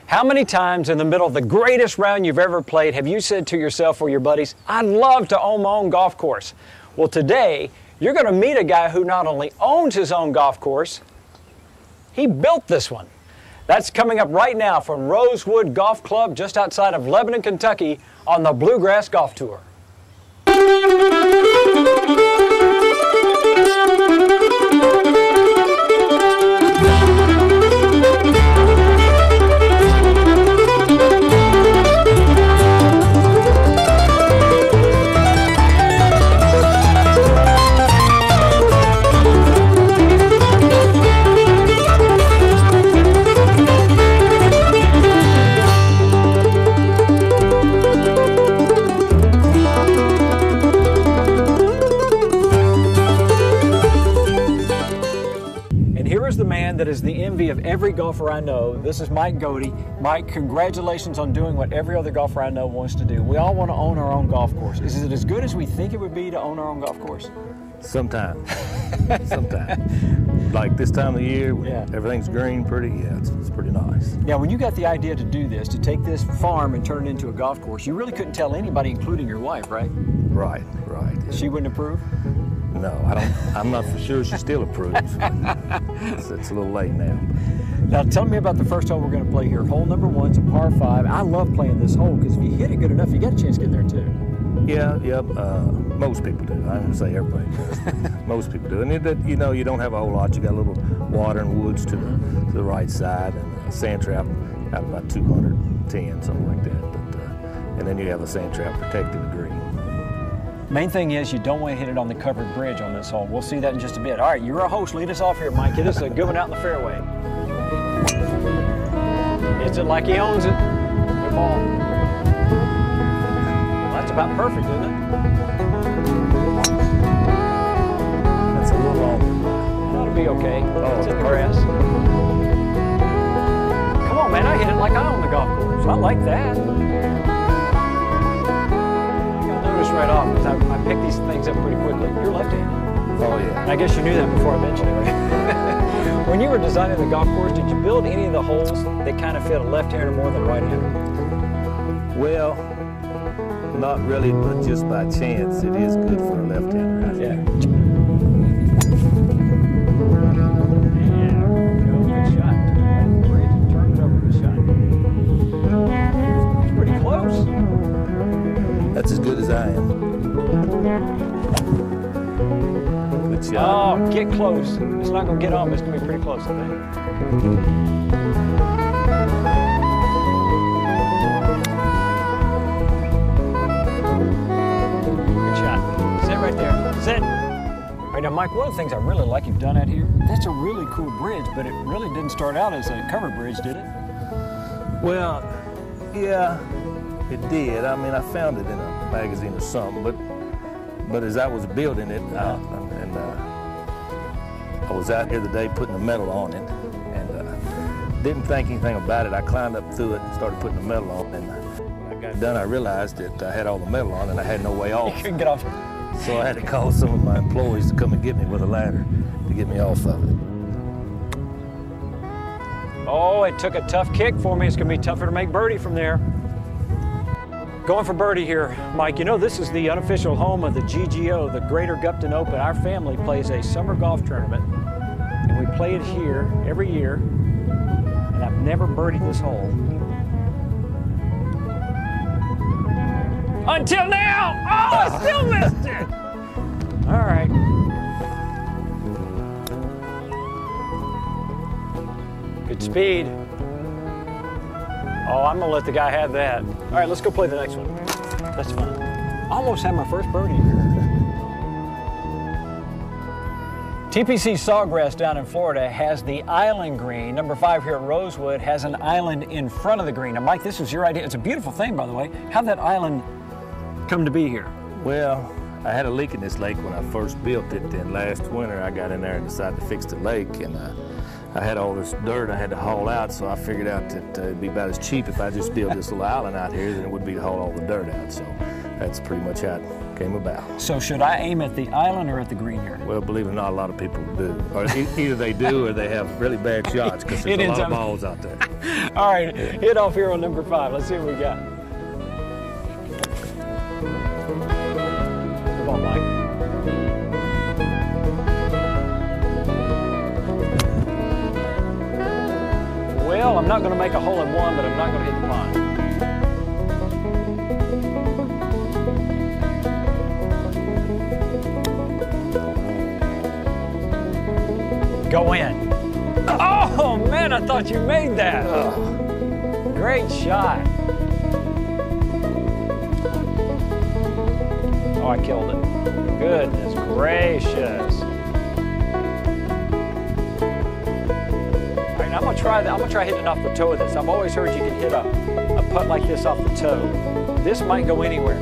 How many times in the middle of the greatest round you've ever played have you said to yourself or your buddies, I'd love to own my own golf course? Well, today, you're going to meet a guy who not only owns his own golf course, he built this one. That's coming up right now from Rosewood Golf Club just outside of Lebanon, Kentucky on the Bluegrass Golf Tour. The man that is the envy of every golfer I know. This is Mike Godey. Mike, congratulations on doing what every other golfer I know wants to do. We all want to own our own golf course. Is it as good as we think it would be to own our own golf course? Sometimes. Sometimes. Like this time of the year, when everything's green pretty, it's pretty nice. Yeah, when you got the idea to do this, to take this farm and turn it into a golf course, you really couldn't tell anybody, including your wife, right? Right. She wouldn't approve? No, I'm not for sure she still approves. It's a little late now. Now tell me about the first hole we're going to play here. Hole number 1's a par 5. I love playing this hole because if you hit it good enough, you got a chance to get there too. Yeah, most people do. I don't say everybody does. Most people do. And you don't have a whole lot. You got a little water and woods to the right side and a sand trap out about 210, something like that. But, and then you have a sand trap protecting the green. Main thing is you don't want to hit it on the covered bridge on this hole. We'll see that in just a bit. All right, you're our host. Lead us off here, Mike. Hit us a good one out in the fairway. Hits it like he owns it. Good ball. Well, that's about perfect, isn't it? That's a little long. That'll be okay. Oh, it's in the grass. Come on, man. I hit it like I own the golf course. I like that. Right off because I pick these things up pretty quickly. You're left-handed. Oh yeah. I guess you knew that before I mentioned it, right? When you were designing the golf course, did you build any of the holes that kind of fit a left-hander more than a right-hander? Well, not really, but just by chance, it is good for a left-hander. Yeah. Good shot. Turn it over. Good shot. It's pretty close. That's as good as I am. Good shot. Oh, get close. It's not going to get on, but it's going to be pretty close, I think. Good shot. Sit right there. Sit. All right, now, Mike, one of the things I really like you've done out here, that's a really cool bridge, but it really didn't start out as a covered bridge, did it? Well, yeah. It did. I mean, I found it in a magazine or something, but as I was building it, I was out here the day putting the metal on it, and didn't think anything about it. I climbed up through it and started putting the metal on, and when I got done, I realized that I had all the metal on, and I had no way off. You couldn't get off. So I had to call some of my employees to come and get me with a ladder to get me off of it. Oh, it took a tough kick for me. It's going to be tougher to make birdie from there. Going for birdie here, Mike. You know, this is the unofficial home of the GGO, the Greater Gupton Open. Our family plays a summer golf tournament, and we play it here every year, and I've never birdied this hole. Until now! Oh, I still missed it! All right. Good speed. Oh, I'm gonna let the guy have that. All right, let's go play the next one. That's fun. Almost had my first birdie. TPC Sawgrass down in Florida has the island green. Number 5 here at Rosewood has an island in front of the green. Now, Mike, this was your idea. It's a beautiful thing, by the way. How'd that island come to be here? Well, I had a leak in this lake when I first built it, and last winter I got in there and decided to fix the lake, and I had all this dirt I had to haul out, so I figured out that it'd be about as cheap if I just built this little island out here than it would be to haul all the dirt out. So that's pretty much how it came about. So should I aim at the island or at the green here? Well, believe it or not, a lot of people do. Or either they do or they have really bad shots because there's a lot of balls out there. All right, hit off here on number 5. Let's see what we got. Come on, Mike. Well, I'm not going to make a hole-in-one, but I'm not going to hit the pond. Go in. Oh, man, I thought you made that. Great shot. Oh, I killed it. Goodness gracious. All right, I'm gonna try that. I'm gonna try hitting off the toe of this. I've always heard you can hit a putt like this off the toe. This might go anywhere.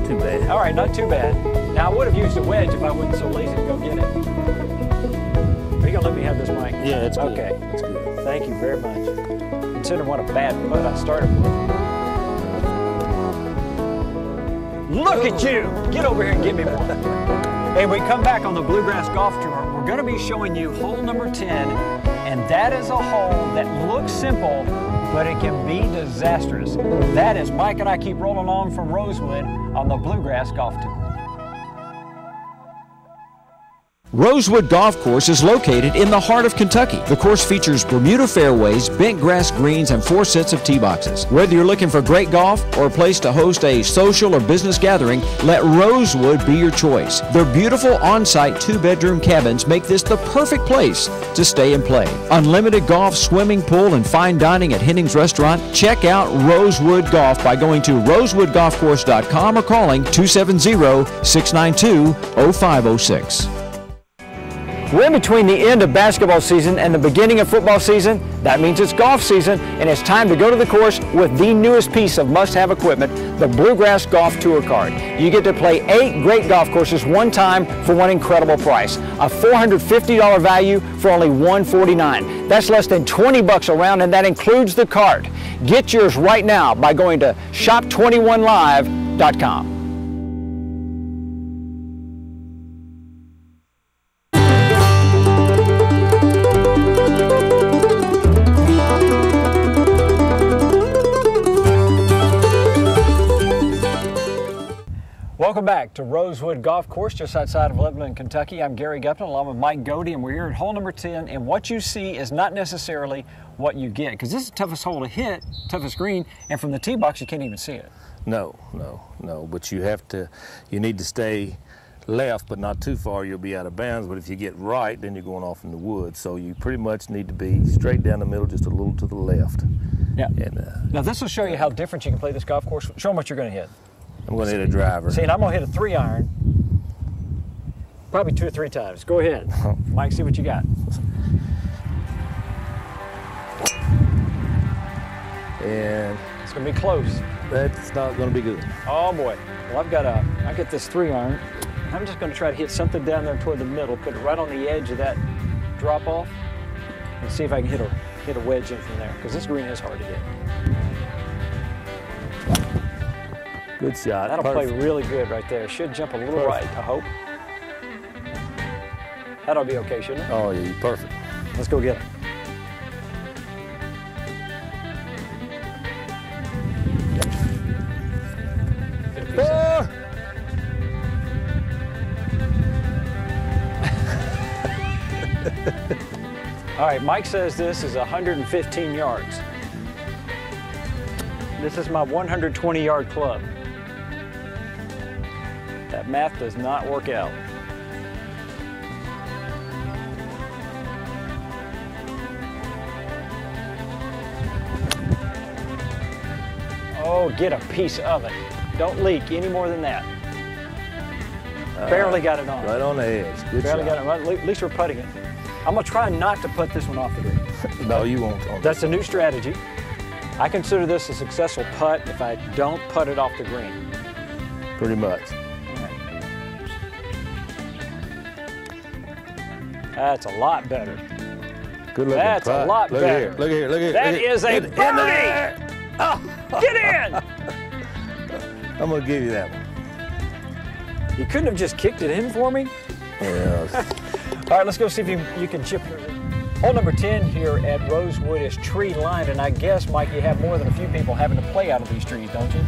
Too bad. All right, not too bad. Now, I would have used a wedge if I wasn't so lazy to go get it. Are you gonna let me have this, Mike? Yeah, it's good. Okay. It's good. Thank you very much. Considering what a bad putt I started with. Look at you! Get over here and give me one. Hey, we come back on the Bluegrass Golf Tour. We're going to be showing you hole number 10, and that is a hole that looks simple, but it can be disastrous. That is Mike and I keep rolling on from Rosewood on the Bluegrass Golf Tour. Rosewood Golf Course is located in the heart of Kentucky. The course features Bermuda fairways, bent grass greens, and 4 sets of tee boxes. Whether you're looking for great golf or a place to host a social or business gathering, let Rosewood be your choice. Their beautiful on-site 2-bedroom cabins make this the perfect place to stay and play. Unlimited golf, swimming pool, and fine dining at Henning's Restaurant. Check out Rosewood Golf by going to rosewoodgolfcourse.com or calling 270-692-0506. We're in between the end of basketball season and the beginning of football season. That means it's golf season, and it's time to go to the course with the newest piece of must-have equipment, the Bluegrass Golf Tour Card. You get to play 8 great golf courses one time for one incredible price. A $450 value for only $149. That's less than 20 bucks around, and that includes the card. Get yours right now by going to shop21live.com. Welcome back to Rosewood Golf Course, just outside of Lebanon, Kentucky. I'm Gary Gupton, along with Mike Godey, and we're here at hole number 10. And what you see is not necessarily what you get, because this is the toughest hole to hit, toughest green, and from the tee box you can't even see it. No. But you need to stay left, but not too far. You'll be out of bounds. But if you get right, then you're going off in the woods. So you pretty much need to be straight down the middle, just a little to the left. Yeah. And, now this will show you how different you can play this golf course. Show them what you're going to hit. I'm going to hit a driver. See, and I'm going to hit a 3-iron, probably 2 or 3 times. Go ahead, Mike. See what you got. And it's going to be close. That's not going to be good. Oh boy. Well, I get this 3-iron. I'm just going to try to hit something down there toward the middle, put it right on the edge of that drop off, and see if I can hit a wedge in from there, because this green is hard to hit. Good shot. That'll Perfect. play really good right there. Should jump a little right, I hope. That'll be okay, shouldn't it? Oh, yeah, perfect. Let's go get it. All right, Mike says this is 115 yards. This is my 120-yard club. That math does not work out. Oh, get a piece of it. Don't leak any more than that. Barely got it on. Right on the edge. Good Barely shot. got it. At least we're putting it. I'm going to try not to put this one off the green. No, you won't. That's a new strategy. I consider this a successful putt if I don't putt it off the green. Pretty much. That's a lot better. Good looking That's putt. a lot Look better. Here, look here, look here. That look here. is a birdie! Oh, get in! I'm gonna give you that one. You couldn't have just kicked it in for me? Yeah. All right, let's go see if you can chip yours in. Hole number 10 here at Rosewood is tree lined, and I guess, Mike, you have more than a few people having to play out of these trees, don't you?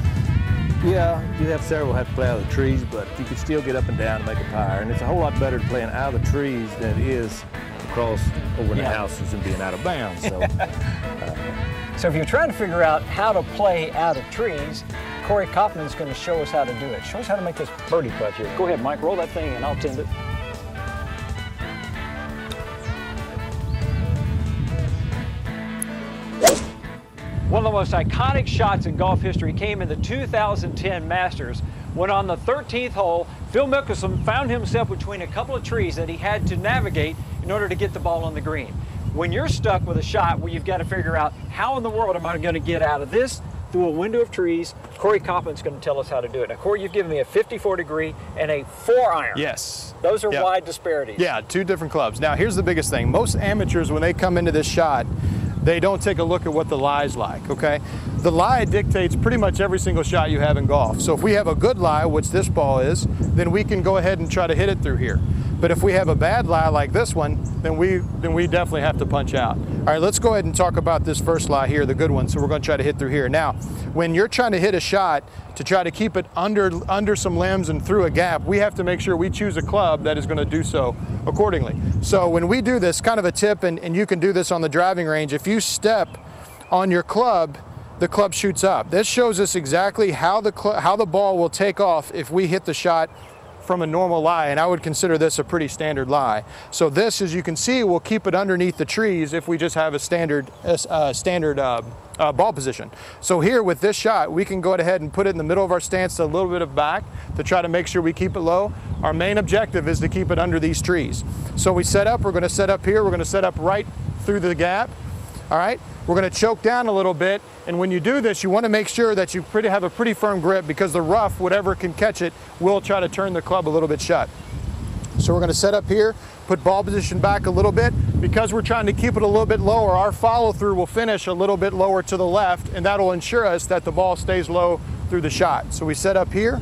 Yeah, you have several have to play out of the trees, but you can still get up and down and make a pyre. And it's a whole lot better playing out of the trees than it is across over in the houses and being out of bounds. So, so if you're trying to figure out how to play out of trees, Corey Kaufman's going to show us how to do it. Show us how to make this birdie putt here. Go ahead, Mike, roll that thing and I'll tend it. One of the most iconic shots in golf history came in the 2010 Masters when on the 13th hole, Phil Mickelson found himself between a couple of trees that he had to navigate in order to get the ball on the green. When you're stuck with a shot where you've got to figure out how in the world am I going to get out of this through a window of trees, Corey Kaufman's going to tell us how to do it. Now, Corey, you've given me a 54 degree and a 4-iron. Yes. Those are wide disparities. Yeah, two different clubs. Now, here's the biggest thing. Most amateurs, when they come into this shot, they don't take a look at what the lie's like, okay? The lie dictates pretty much every single shot you have in golf. So if we have a good lie, which this ball is, then we can go ahead and try to hit it through here. But if we have a bad lie like this one, then we definitely have to punch out. All right, let's go ahead and talk about this first lie here, the good one. So we're going to try to hit through here. Now, when you're trying to hit a shot to try to keep it under some limbs and through a gap, we have to make sure we choose a club that is going to do so accordingly. So when we do this, kind of a tip, and you can do this on the driving range, if you step on your club, the club shoots up. This shows us exactly how the ball will take off if we hit the shot from a normal lie, and I would consider this a pretty standard lie. So this, as you can see, will keep it underneath the trees if we just have a standard ball position. So here with this shot, we can go ahead and put it in the middle of our stance, a little bit of back to try to make sure we keep it low. Our main objective is to keep it under these trees. So we set up, we're going to set up here, we're going to set up right through the gap. All right, we're going to choke down a little bit, and when you do this, you want to make sure that you have a pretty firm grip, because the rough, whatever can catch it, will try to turn the club a little bit shut. So we're going to set up here, put ball position back a little bit. Because we're trying to keep it a little bit lower, our follow through will finish a little bit lower to the left, and that'll ensure us that the ball stays low through the shot. So we set up here,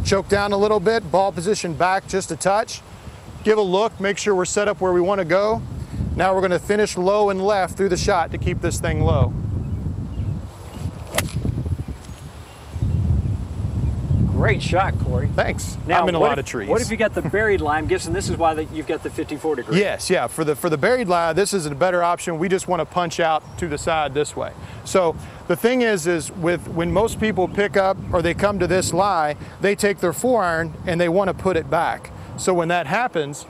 choke down a little bit, ball position back just a touch, give a look, make sure we're set up where we want to go. Now we're going to finish low and left through the shot to keep this thing low. Great shot, Corey. Thanks. Now, I'm in a lot of trees. What if you got the buried lie? I'm guessing this is why you've got the 54 degree. Yes, yeah. For the buried lie, this is a better option. We just want to punch out to the side this way. So the thing is when most people pick up or they come to this lie, they take their 4-iron and they want to put it back. So when that happens,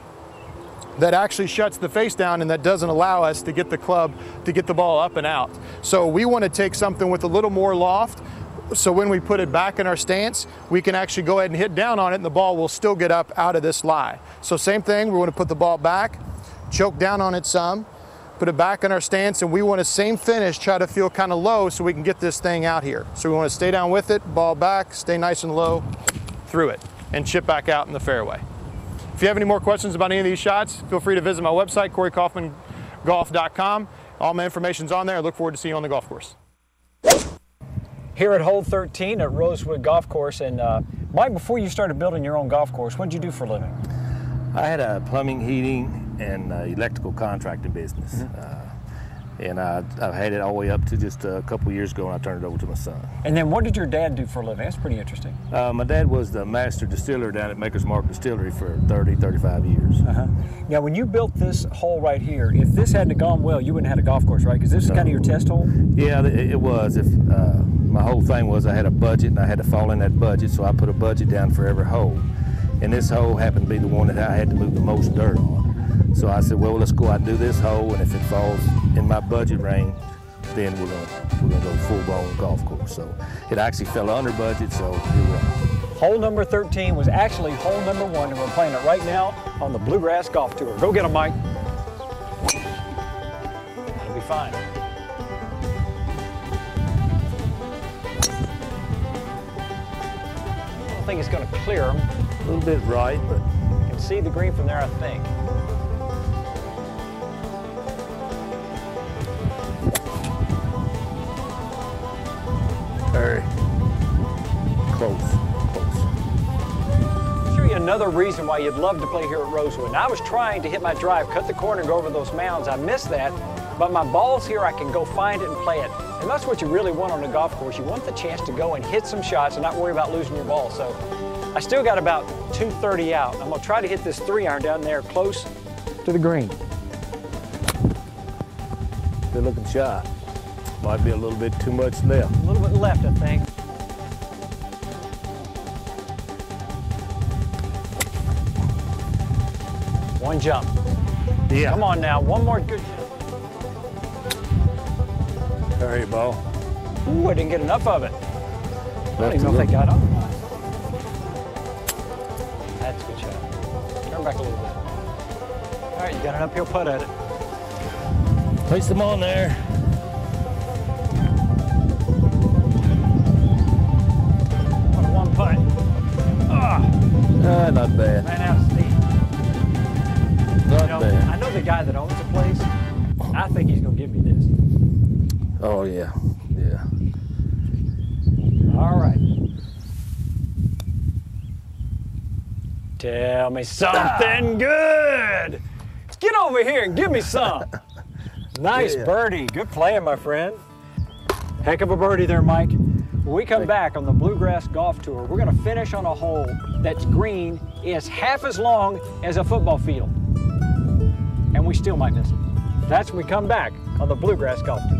that actually shuts the face down, and that doesn't allow us to get the club to get the ball up and out. So we want to take something with a little more loft, so when we put it back in our stance, we can actually go ahead and hit down on it, and the ball will still get up out of this lie. So same thing, we want to put the ball back, choke down on it some, put it back in our stance, and we want to same finish, try to feel kind of low so we can get this thing out here. So we want to stay down with it, ball back, stay nice and low through it, and chip back out in the fairway. If you have any more questions about any of these shots, feel free to visit my website, CoreyKaufmanGolf.com. All my information's on there. I look forward to seeing you on the golf course. Here at hole 13 at Rosewood Golf Course, and Mike, before you started building your own golf course, what did you do for a living? I had a plumbing, heating, and electrical contracting business. Mm-hmm. And I've had it all the way up to just a couple of years ago, and I turned it over to my son. And then what did your dad do for a living? That's pretty interesting. My dad was the master distiller down at Maker's Mark Distillery for 30, 35 years. Now, when you built this hole right here, if this hadn't gone well, you wouldn't have had a golf course, right? Because this is kind of your test hole? Yeah, it was. My whole thing was I had a budget, and I had to fall in that budget, so I put a budget down for every hole. And this hole happened to be the one that I had to move the most dirt on. So I said, well, let's go out and do this hole, and if it falls in my budget range, then we're gonna go full-blown golf course. So it actually fell under budget, so here we are. Hole number 13 was actually hole number 1, and we're playing it right now on the Bluegrass Golf Tour. Go get him, Mike. It'll be fine. I don't think it's going to clear him. A little bit right, but You can see the green from there, I think. very close. I'll show you another reason why you'd love to play here at Rosewood. Now, I was trying to hit my drive, cut the corner, and go over those mounds. I missed that, but my ball's here. I can go find it and play it. And that's what you really want on a golf course. You want the chance to go and hit some shots and not worry about losing your ball. So I still got about 230 out. I'm gonna try to hit this 3-iron down there close to the green. Good looking shot. Might be a little bit too much left. A little bit left, I think. One jump. Yeah. Come on now, one more good jump. There you ball. Ooh, I didn't get enough of it. I don't even know if they got on. That's a good shot. Turn back a little bit. All right, you got an uphill putt at it. Place them on there. One putt. Not bad. Ran out of steam. Not bad. I know the guy that owns the place. I think he's gonna give me this. Oh yeah, yeah. All right. Tell me something good. Get over here and give me some. Nice birdie. Good playing, my friend. Heck of a birdie there, Mike. When we come back on the Bluegrass Golf Tour, we're going to finish on a hole that's green is half as long as a football field. And we still might miss it. That's when we come back on the Bluegrass Golf Tour.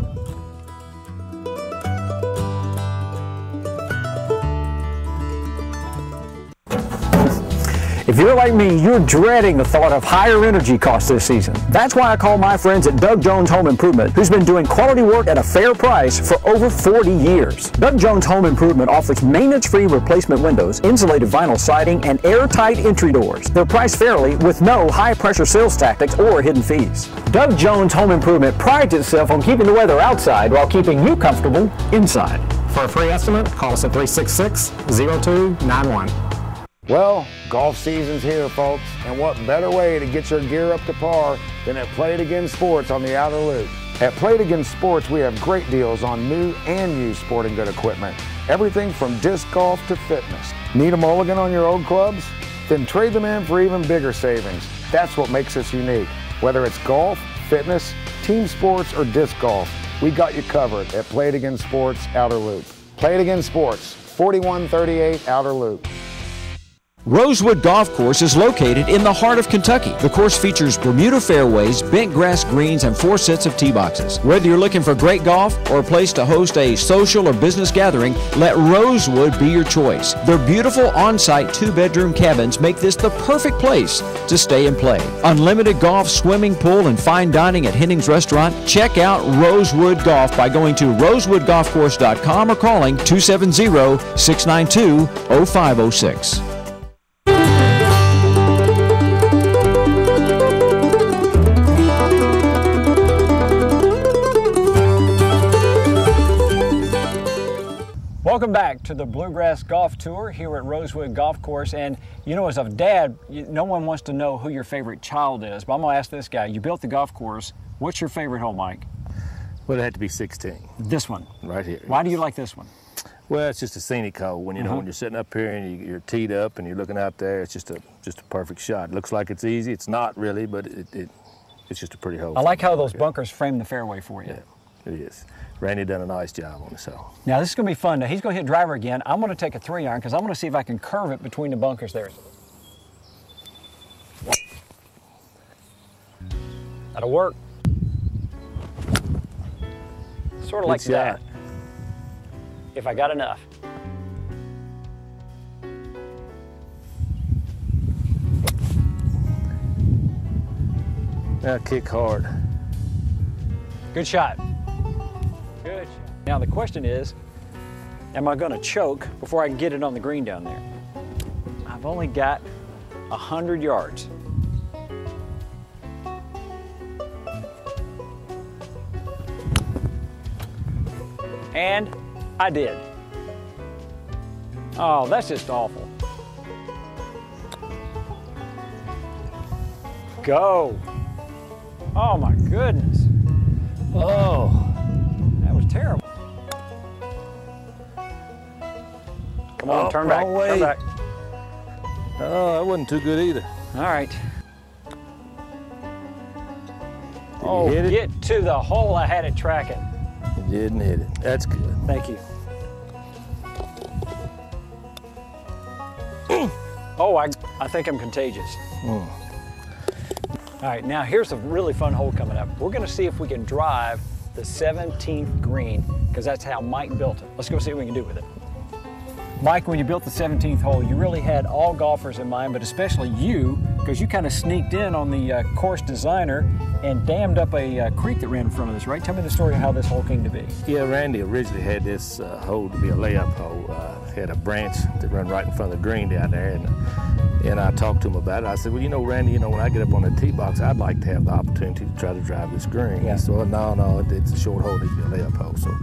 If you're like me, you're dreading the thought of higher energy costs this season. That's why I call my friends at Doug Jones Home Improvement, who's been doing quality work at a fair price for over 40 years. Doug Jones Home Improvement offers maintenance-free replacement windows, insulated vinyl siding, and airtight entry doors. They're priced fairly with no high-pressure sales tactics or hidden fees. Doug Jones Home Improvement prides itself on keeping the weather outside while keeping you comfortable inside. For a free estimate, call us at 366-0291. Well, golf season's here, folks, and what better way to get your gear up to par than at Play It Again Sports on the Outer Loop. At Play It Again Sports, we have great deals on new and used sporting good equipment. Everything from disc golf to fitness. Need a mulligan on your old clubs? Then trade them in for even bigger savings. That's what makes us unique. Whether it's golf, fitness, team sports, or disc golf, we got you covered at Play It Again Sports Outer Loop. Play It Again Sports, 4138 Outer Loop. Rosewood Golf Course is located in the heart of Kentucky. The course features Bermuda fairways, bent grass greens, and 4 sets of tee boxes. Whether you're looking for great golf or a place to host a social or business gathering, let Rosewood be your choice. Their beautiful on-site 2-bedroom cabins make this the perfect place to stay and play. Unlimited golf, swimming pool, and fine dining at Henning's Restaurant. Check out Rosewood Golf by going to rosewoodgolfcourse.com or calling 270-692-0506. Welcome back to the Bluegrass Golf Tour here at Rosewood Golf Course. And you know, as a dad, no one wants to know who your favorite child is, but I'm gonna ask this guy. You built the golf course. What's your favorite hole, Mike? Well, it had to be 16. This one? Right here. Why do you like this one? Well, it's just a scenic hole. When you know, when you're sitting up here and you're teed up and you're looking out there, it's just a perfect shot. It looks like it's easy. It's not really, but it's just a pretty hole. I like how those bunkers frame the fairway for you. Yeah, it is. Randy done a nice job on this hole. Now this is going to be fun. Now he's going to hit driver again. I'm going to take a 3-iron because I'm going to see if I can curve it between the bunkers there. That'll work. Sort of like that. If I got enough. Now kick hard. Good shot. Good shot. Now the question is, am I going to choke before I can get it on the green down there? I've only got 100 yards. And I did. Oh, that's just awful. Go. Oh my goodness. Oh, that was terrible. Come on, turn back, wrong way. turn back. Oh, that wasn't too good either. All right. Did Oh, you hit it? get to the hole I had it tracking. You didn't hit it. That's good. Thank you. Oh, I think I'm contagious. All right, now here's a really fun hole coming up. We're gonna see if we can drive the 17th green, because that's how Mike built it. Let's go see what we can do with it. Mike, when you built the 17th hole, you really had all golfers in mind, but especially you, because you kind of sneaked in on the course designer and dammed up a creek that ran in front of us, right? Tell me the story of how this hole came to be. Yeah, Randy originally had this hole to be a layup hole. Had a branch that run right in front of the green down there, and I talked to him about it. I said, well, you know, Randy, when I get up on the tee box, I'd like to have the opportunity to try to drive this green. Yeah. He said, well, no, it's a short hole, it needs to be a layup hole. So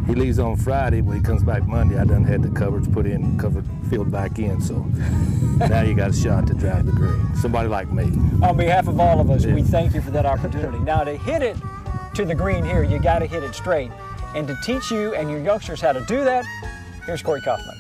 he leaves on Friday. When he comes back Monday, I done had the coverage put in, covered filled back in. So now you got a shot to drive the green. Somebody like me. On behalf of all of us, we thank you for that opportunity. Now, to hit it to the green here, you got to hit it straight. And to teach you and your youngsters how to do that, here's Corey Kaufman.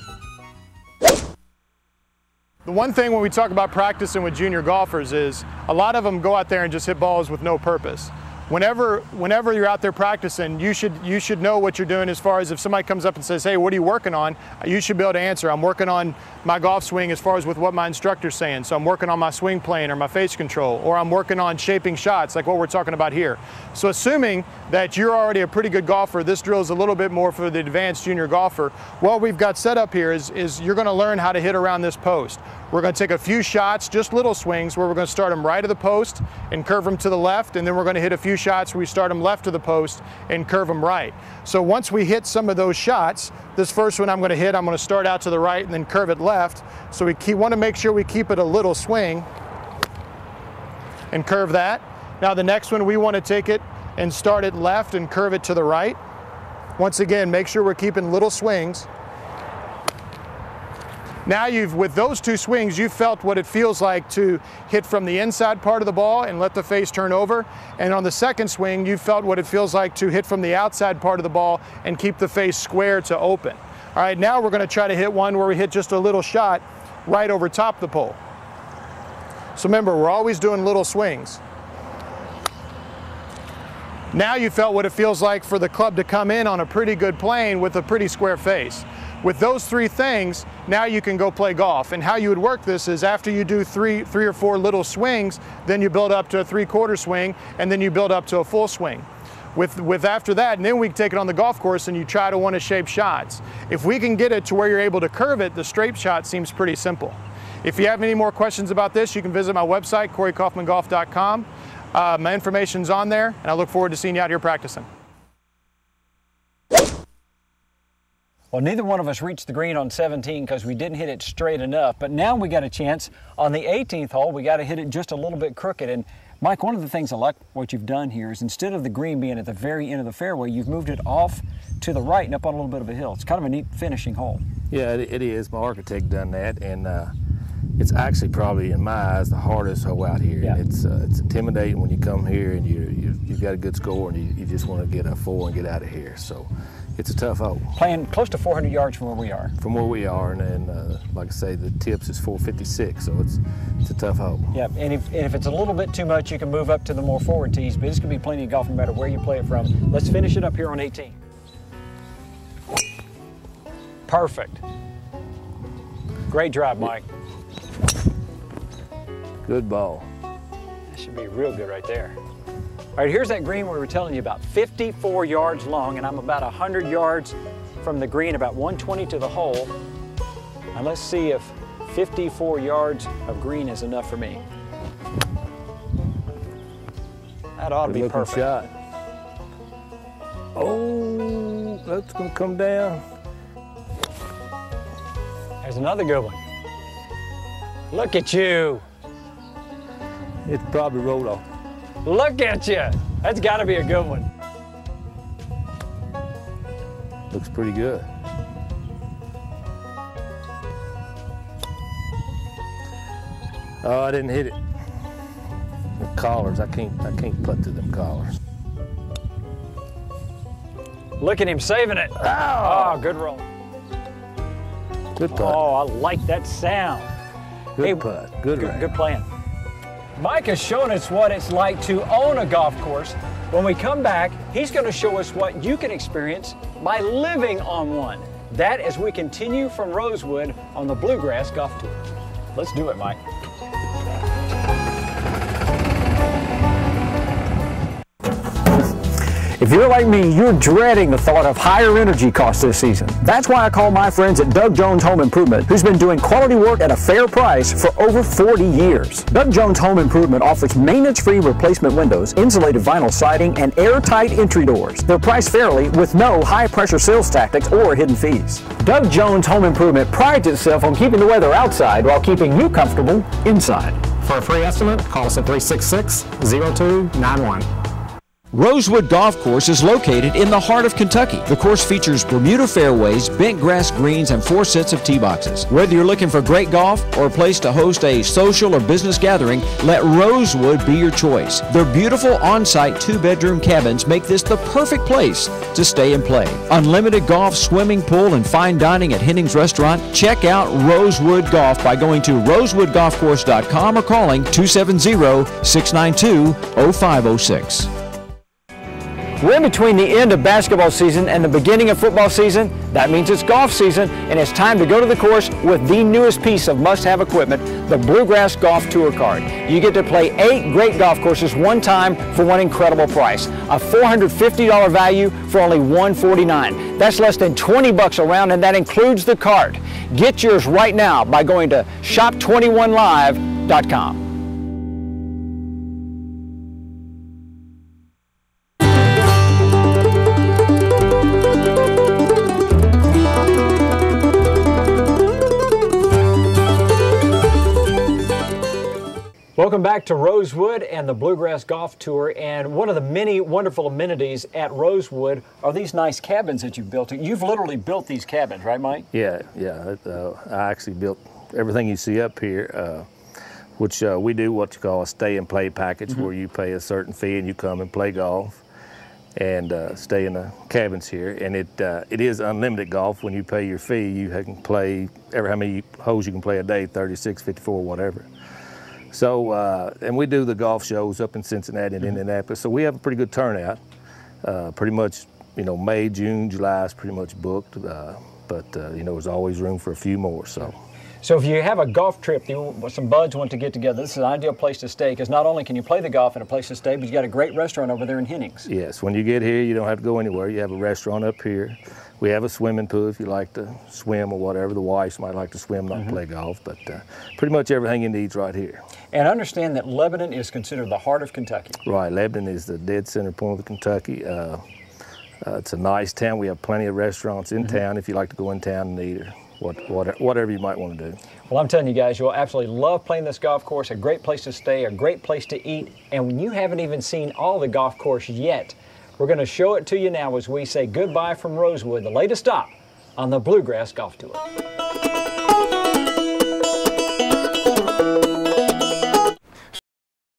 The one thing when we talk about practicing with junior golfers is a lot of them go out there and just hit balls with no purpose. Whenever you're out there practicing, you should know what you're doing as far as if somebody comes up and says, hey, what are you working on? You should be able to answer, I'm working on my golf swing as far as with what my instructor's saying. So I'm working on my swing plane or my face control, or I'm working on shaping shots like what we're talking about here. So assuming that you're already a pretty good golfer, this drill is a little bit more for the advanced junior golfer. What we've got set up here is you're gonna learn how to hit around this post. We're going to take a few shots, just little swings, where we're going to start them right of the post and curve them to the left, and then we're going to hit a few shots where we start them left of the post and curve them right. So once we hit some of those shots, this first one I'm going to start out to the right and then curve it left. So we want to make sure we keep it a little swing and curve that. Now the next one, we want to take it and start it left and curve it to the right. Once again, make sure we're keeping little swings. Now with those two swings, you've felt what it feels like to hit from the inside part of the ball and let the face turn over. And on the second swing, you felt what it feels like to hit from the outside part of the ball and keep the face square to open. All right, now we're gonna try to hit one where we hit just a little shot right over top the pole. So remember, we're always doing little swings. Now you felt what it feels like for the club to come in on a pretty good plane with a pretty square face. With those three things, now you can go play golf. And how you would work this is after you do three or four little swings, then you build up to a 3/4 swing, and then you build up to a full swing. With after that, and then we take it on the golf course and you try to want to shape shots. If we can get it to where you're able to curve it, the straight shot seems pretty simple. If you have any more questions about this, you can visit my website, CoreyKaufmanGolf.com. My information's on there, and I look forward to seeing you out here practicing. Well, neither one of us reached the green on 17 because we didn't hit it straight enough, but now we got a chance on the 18th hole. We got to hit it just a little bit crooked. And Mike, one of the things I like what you've done here is instead of the green being at the very end of the fairway, you've moved it off to the right and up on a little bit of a hill. It's kind of a neat finishing hole. Yeah, it is. My architect done that, and it's actually probably, in my eyes, the hardest hole out here. Yeah. It's intimidating when you come here and you've got a good score and you just want to get a 4 and get out of here. So it's a tough hole. Playing close to 400 yards from where we are. From where we are, and like I say, the tips is 456, so it's a tough hole. Yeah, and if it's a little bit too much, you can move up to the more forward tees, but it's going to be plenty of golf no matter where you play it from. Let's finish it up here on 18. Perfect. Great drive, Mike. Good ball. That should be real good right there. All right, here's that green we were telling you about, 54 yards long, and I'm about 100 yards from the green, about 120 to the hole. Now let's see if 54 yards of green is enough for me. That ought to be perfect. Shot. Oh, that's gonna come down. There's another good one. Look at you. It's probably rolled off. Look at you. That's got to be a good one. Looks pretty good. Oh, I didn't hit it. The collars, I can't putt to them collars. Look at him saving it. Oh, good roll. Good putt. Oh, I like that sound. Good putt. Good range. Good plan. Mike has shown us what it's like to own a golf course. When we come back, he's going to show us what you can experience by living on one. That as we continue from Rosewood on the Bluegrass Golf Tour. Let's do it, Mike. If you're like me, you're dreading the thought of higher energy costs this season. That's why I call my friends at Doug Jones Home Improvement, who's been doing quality work at a fair price for over 40 years. Doug Jones Home Improvement offers maintenance-free replacement windows, insulated vinyl siding, and airtight entry doors. They're priced fairly with no high-pressure sales tactics or hidden fees. Doug Jones Home Improvement prides itself on keeping the weather outside while keeping you comfortable inside. For a free estimate, call us at 366-0291. Rosewood Golf Course is located in the heart of Kentucky. The course features Bermuda fairways, bent grass greens, and 4 sets of tee boxes. Whether you're looking for great golf or a place to host a social or business gathering, let Rosewood be your choice. Their beautiful on-site 2-bedroom cabins make this the perfect place to stay and play. Unlimited golf, swimming pool, and fine dining at Henning's Restaurant. Check out Rosewood Golf by going to rosewoodgolfcourse.com or calling 270-692-0506. We're in between the end of basketball season and the beginning of football season. That means it's golf season, and it's time to go to the course with the newest piece of must-have equipment, the Bluegrass Golf Tour Card. You get to play 8 great golf courses one time for one incredible price. A $450 value for only $149. That's less than 20 bucks around, and that includes the card. Get yours right now by going to shop21live.com. Welcome back to Rosewood and the Bluegrass Golf Tour, and one of the many wonderful amenities at Rosewood are these nice cabins that you've built. You've literally built these cabins, right, Mike? Yeah. I actually built everything you see up here, which we do what you call a stay and play package, where you pay a certain fee and you come and play golf and stay in the cabins here. And it is unlimited golf. When you pay your fee, you can play how many holes you can play a day, 36, 54, whatever. So, and we do the golf shows up in Cincinnati and Indianapolis, so we have a pretty good turnout. Pretty much, May, June, July is pretty much booked, but there's always room for a few more. So if you have a golf trip, some buds want to get together, this is an ideal place to stay, because not only can you play the golf and a place to stay, but you got a great restaurant over there in Hennings. Yes, when you get here, you don't have to go anywhere. You have a restaurant up here. We have a swimming pool if you like to swim or whatever. The wives might like to swim, not play golf, but pretty much everything you need's right here. And understand that Lebanon is considered the heart of Kentucky. Right, Lebanon is the dead center point of Kentucky. It's a nice town. We have plenty of restaurants in town if you like to go in town and eat, or whatever you might want to do. Well, I'm telling you guys, you'll absolutely love playing this golf course, a great place to stay, a great place to eat, and when you haven't even seen all the golf course yet, we're going to show it to you now as we say goodbye from Rosewood, the latest stop on the Bluegrass Golf Tour.